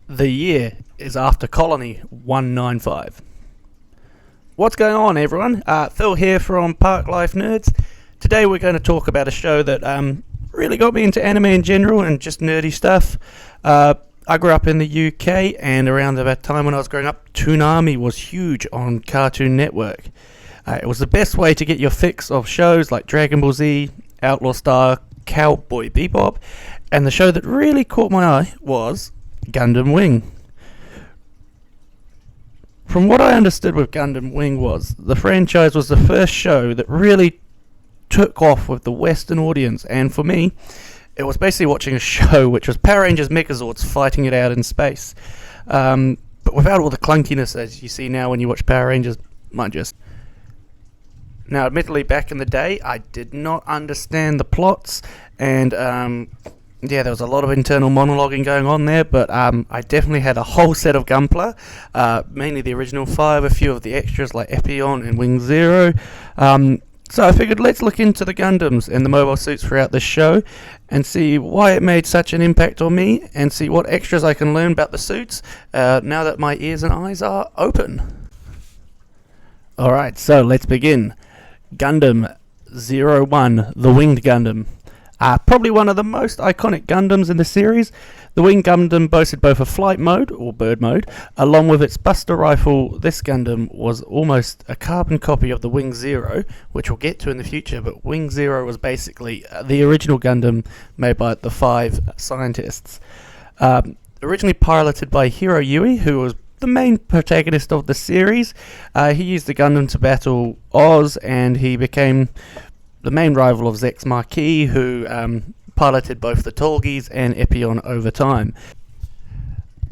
The year is after Colony 195. What's going on, everyone? Phil here from Park Life Nerds. Today we're going to talk about a show that really got me into anime in general and just nerdy stuff. I grew up in the UK, and around that time when I was growing up, Toonami was huge on Cartoon Network. It was the best way to get your fix of shows like Dragon Ball Z, Outlaw Star, Cowboy Bebop, and the show that really caught my eye was Gundam Wing. From what I understood with Gundam Wing was, the franchise was the first show that really took off with the Western audience, and for me, it was basically watching a show which was Power Rangers Megazords fighting it out in space, but without all the clunkiness as you see now when you watch Power Rangers, mind you. Now, admittedly, back in the day, I did not understand the plots, and there was a lot of internal monologuing going on there, but I definitely had a whole set of Gunpla, mainly the original 5, a few of the extras like Epion and Wing Zero. So I figured let's look into the Gundams and the mobile suits throughout this show and see why it made such an impact on me and see what extras I can learn about the suits now that my ears and eyes are open. Alright, so let's begin. Gundam 01, the Winged Gundam. Probably one of the most iconic Gundams in the series. The Winged Gundam boasted both a flight mode, or bird mode, along with its buster rifle. This Gundam was almost a carbon copy of the Wing Zero, which we'll get to in the future, but Wing Zero was basically the original Gundam made by the 5 scientists. Originally piloted by Hiro Yui, who was the main protagonist of the series. He used the Gundam to battle Oz, and he became the main rival of Zex Marquis, who piloted both the Tolgis and Epion over time.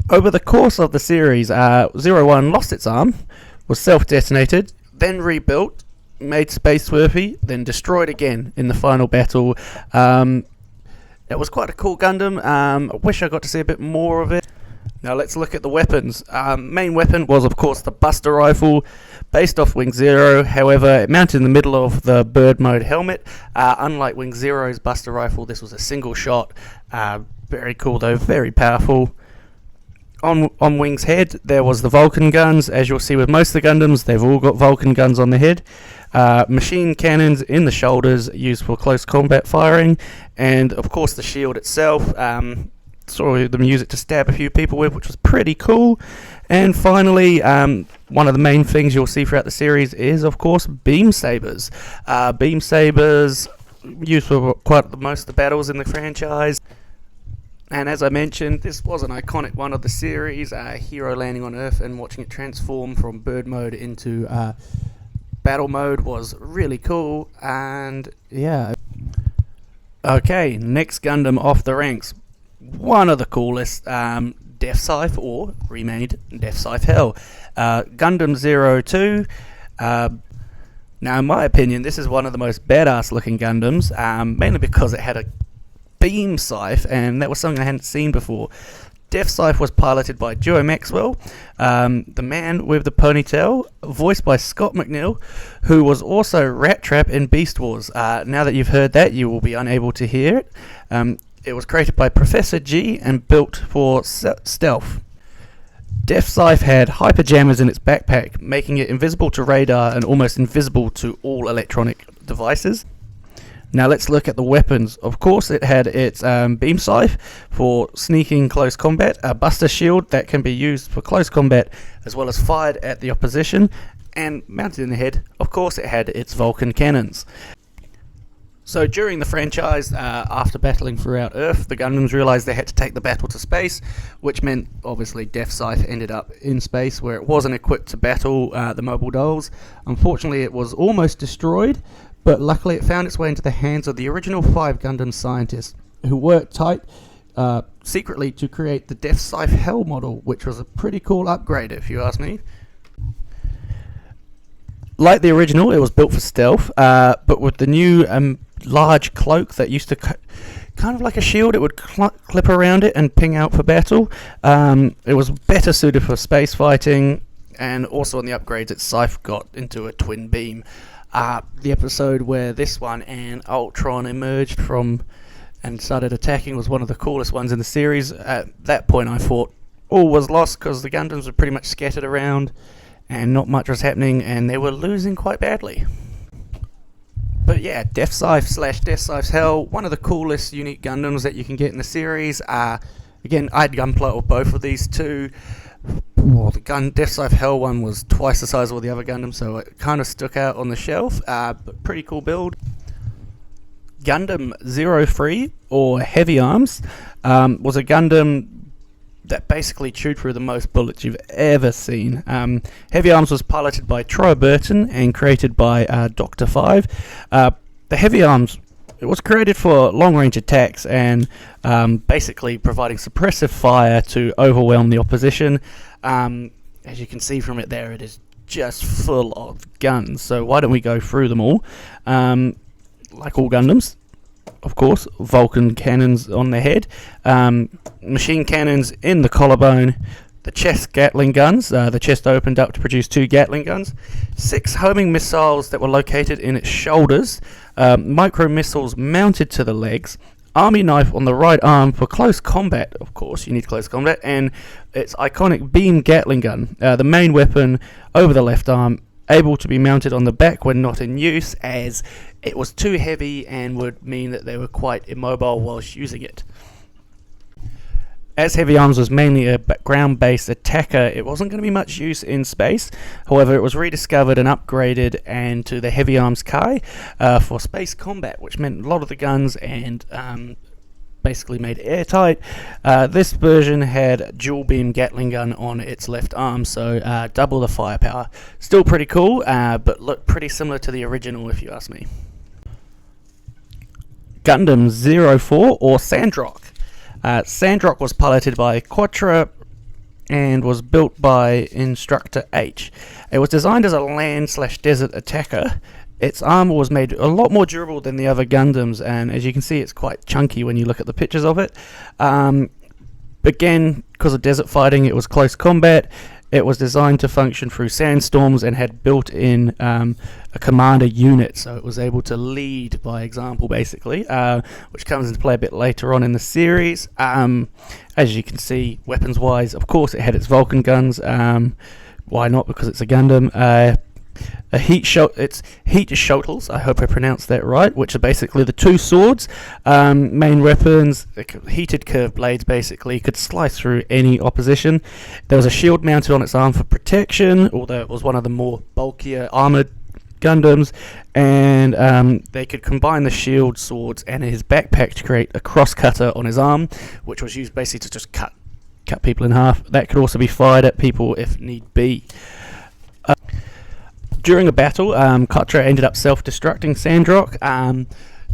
Over the course of the series, 01 lost its arm, was self-detonated, then rebuilt, made space-worthy, then destroyed again in the final battle. It was quite a cool Gundam. I wish I got to see a bit more of it. Now let's look at the weapons. Main weapon was of course the Buster Rifle, based off Wing Zero. However, it mounted in the middle of the bird mode helmet. Unlike Wing Zero's Buster Rifle, this was a single shot. Very cool though, very powerful. On Wing's head, there was the Vulcan guns. As you'll see with most of the Gundams, they've all got Vulcan guns on the head. Machine cannons in the shoulders, used for close combat firing. And of course the shield itself. Saw them use it to stab a few people with, which was pretty cool. And finally, one of the main things you'll see throughout the series is, of course, beam sabers. Beam sabers used for quite most of the battles in the franchise. And as I mentioned, this was an iconic one of the series. Hero landing on Earth and watching it transform from bird mode into battle mode was really cool. And yeah. Okay, next Gundam off the ranks. One of the coolest, Death Scythe, or remade Death Scythe Hell. Gundam 02. Now, in my opinion, this is one of the most badass looking Gundams, mainly because it had a beam scythe, and that was something I hadn't seen before. Death Scythe was piloted by Joe Maxwell, the man with the ponytail, voiced by Scott McNeil, who was also Rat Trap in Beast Wars. Now that you've heard that, you will be unable to hear it. It was created by Professor G and built for stealth. Death Scythe had hyper jammers in its backpack, making it invisible to radar and almost invisible to all electronic devices. Now let's look at the weapons. Of course, it had its beam scythe for sneaking close combat, a buster shield that can be used for close combat as well as fired at the opposition, and mounted in the head, of course, it had its Vulcan cannons. So during the franchise, after battling throughout Earth, the Gundams realised they had to take the battle to space, which meant, obviously, Death Scythe ended up in space, where it wasn't equipped to battle the mobile dolls. Unfortunately, it was almost destroyed, but luckily it found its way into the hands of the original 5 Gundam scientists, who worked tight secretly to create the Death Scythe Hell model, which was a pretty cool upgrade, if you ask me. Like the original, it was built for stealth, but with the new large cloak that used to kind of like a shield, it would clip around it and ping out for battle. It was better suited for space fighting, and also on the upgrades, its scythe got into a twin beam. The episode where this one and Ultron emerged from and started attacking was one of the coolest ones in the series. At that point, I thought, all was lost because the Gundams were pretty much scattered around and not much was happening, and they were losing quite badly. But yeah, Death Scythe/Death Scythe's Hell, one of the coolest unique Gundams that you can get in the series. Again, I had gunpla of both of these two. The Death Scythe Hell one was twice the size of all the other Gundams, so it kind of stuck out on the shelf, but pretty cool build. Gundam 03, or Heavy Arms, was a Gundam that basically chewed through the most bullets you've ever seen. Heavy Arms was piloted by Troy Burton and created by Dr. Five. The Heavy Arms, it was created for long-range attacks and basically providing suppressive fire to overwhelm the opposition. As you can see from it there, it is just full of guns. So why don't we go through them all? Like all Gundams, of course, Vulcan cannons on the head, machine cannons in the collarbone, the chest Gatling guns, the chest opened up to produce 2 Gatling guns, 6 homing missiles that were located in its shoulders, micro missiles mounted to the legs, army knife on the right arm for close combat, of course, you need close combat, and its iconic beam Gatling gun, the main weapon over the left arm, able to be mounted on the back when not in use, as it was too heavy and would mean that they were quite immobile whilst using it. As Heavy Arms was mainly a ground-based attacker, it wasn't going to be much use in space. However, it was rediscovered and upgraded and to the Heavy Arms Kai for space combat, which meant a lot of the guns and basically made airtight. This version had dual beam Gatling gun on its left arm, so double the firepower. Still pretty cool, but looked pretty similar to the original if you ask me. Gundam 04, or Sandrock. Sandrock was piloted by Quattro and was built by Instructor H. It was designed as a land/desert attacker. Its armor was made a lot more durable than the other Gundams, and as you can see, it's quite chunky when you look at the pictures of it. Again, because of desert fighting, it was close combat. It was designed to function through sandstorms and had built-in a commander unit, so it was able to lead by example, basically, which comes into play a bit later on in the series. As you can see, weapons-wise, of course, it had its Vulcan guns. Why not? Because it's a Gundam. It's heat shotels, I hope I pronounced that right, which are basically the 2 swords. Main weapons, heated curved blades, basically could slice through any opposition. There was a shield mounted on its arm for protection, although it was one of the more bulkier armored Gundams, and they could combine the shield, swords, and his backpack to create a cross cutter on his arm, which was used basically to just cut people in half. That could also be fired at people if need be. During a battle, Quattro ended up self-destructing Sandrock. In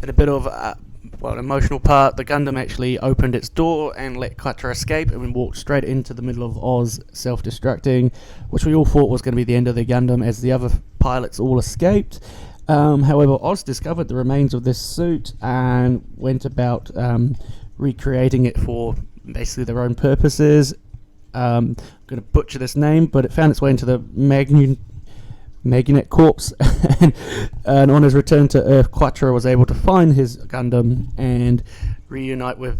a bit of an emotional part, the Gundam actually opened its door and let Quattro escape and walked straight into the middle of Oz, self-destructing, which we all thought was going to be the end of the Gundam as the other pilots all escaped. However, Oz discovered the remains of this suit and went about recreating it for basically their own purposes. I'm going to butcher this name, but it found its way into the Magnet Corps, and on his return to Earth, Quattro was able to find his Gundam and reunite with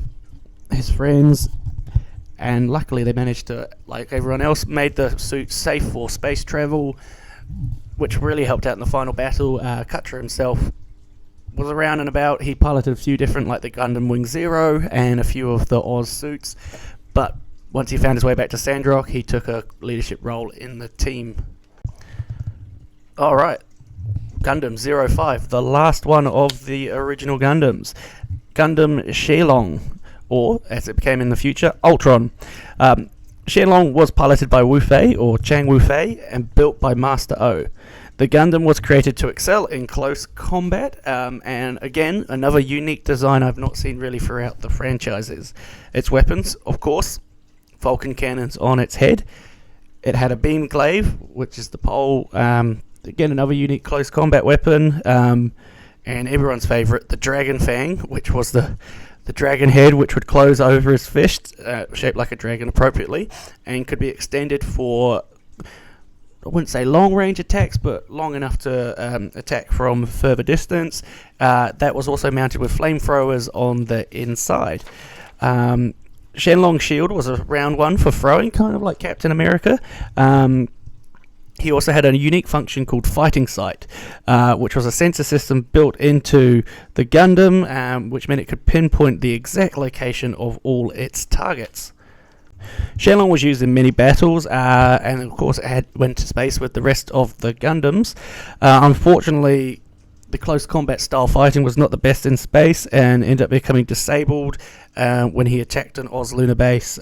his friends, and luckily they managed to, like everyone else, made the suit safe for space travel, which really helped out in the final battle. Quattro himself was around and about. He piloted a few different, like the Gundam Wing Zero and a few of the Oz suits, but once he found his way back to Sandrock, he took a leadership role in the team. Alright, Gundam 05, the last one of the original Gundams. Gundam Shenlong, or as it became in the future, Ultron. Shenlong was piloted by Wu Fei, or Chang Wu Fei, and built by Master O. The Gundam was created to excel in close combat, and again, another unique design I've not seen really throughout the franchises. Its weapons, of course, Vulcan cannons on its head. It had a beam glaive, which is the pole. Again, another unique close combat weapon, and everyone's favourite, the Dragon Fang, which was the dragon head, which would close over his fist, shaped like a dragon appropriately, and could be extended for, I wouldn't say long-range attacks, but long enough to attack from further distance. That was also mounted with flamethrowers on the inside. Shenlong's shield was a round one for throwing, kind of like Captain America. He also had a unique function called Fighting Sight, which was a sensor system built into the Gundam, which meant it could pinpoint the exact location of all its targets. Shenlong was used in many battles, and of course it went to space with the rest of the Gundams. Unfortunately, the close combat style fighting was not the best in space and ended up becoming disabled when he attacked an Oz lunar base.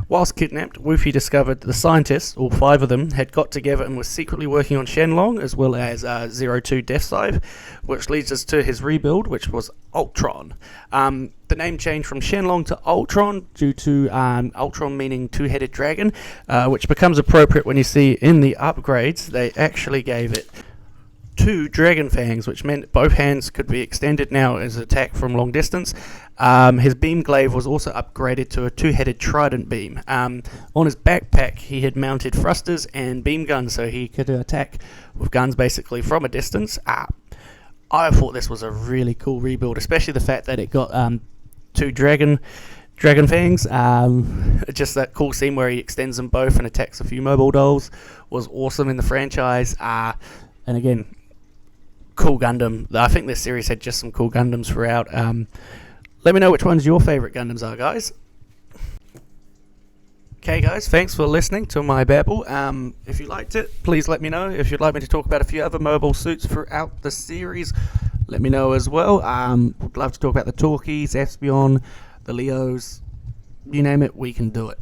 Whilst kidnapped, Woofy discovered the scientists, all 5 of them, had got together and were secretly working on Shenlong as well as 02 Death Scythe, which leads us to his rebuild, which was Ultron. The name changed from Shenlong to Ultron due to Ultron meaning two-headed dragon, which becomes appropriate when you see in the upgrades they actually gave it 2 dragon fangs, which meant both hands could be extended now as attack from long distance. His beam glaive was also upgraded to a 2-headed trident beam. On his backpack he had mounted thrusters and beam guns, so he could attack with guns basically from a distance. I thought this was a really cool rebuild, especially the fact that it got 2 dragon fangs. Just that cool scene where he extends them both and attacks a few mobile dolls was awesome in the franchise. And again, cool Gundam. I think this series had just some cool Gundams throughout. Let me know which ones your favourite Gundams are, guys. Okay, guys, thanks for listening to my babble. If you liked it, please let me know. If you'd like me to talk about a few other mobile suits throughout the series, let me know as well. Would love to talk about the Talkies, Espion, the Leos, you name it, we can do it.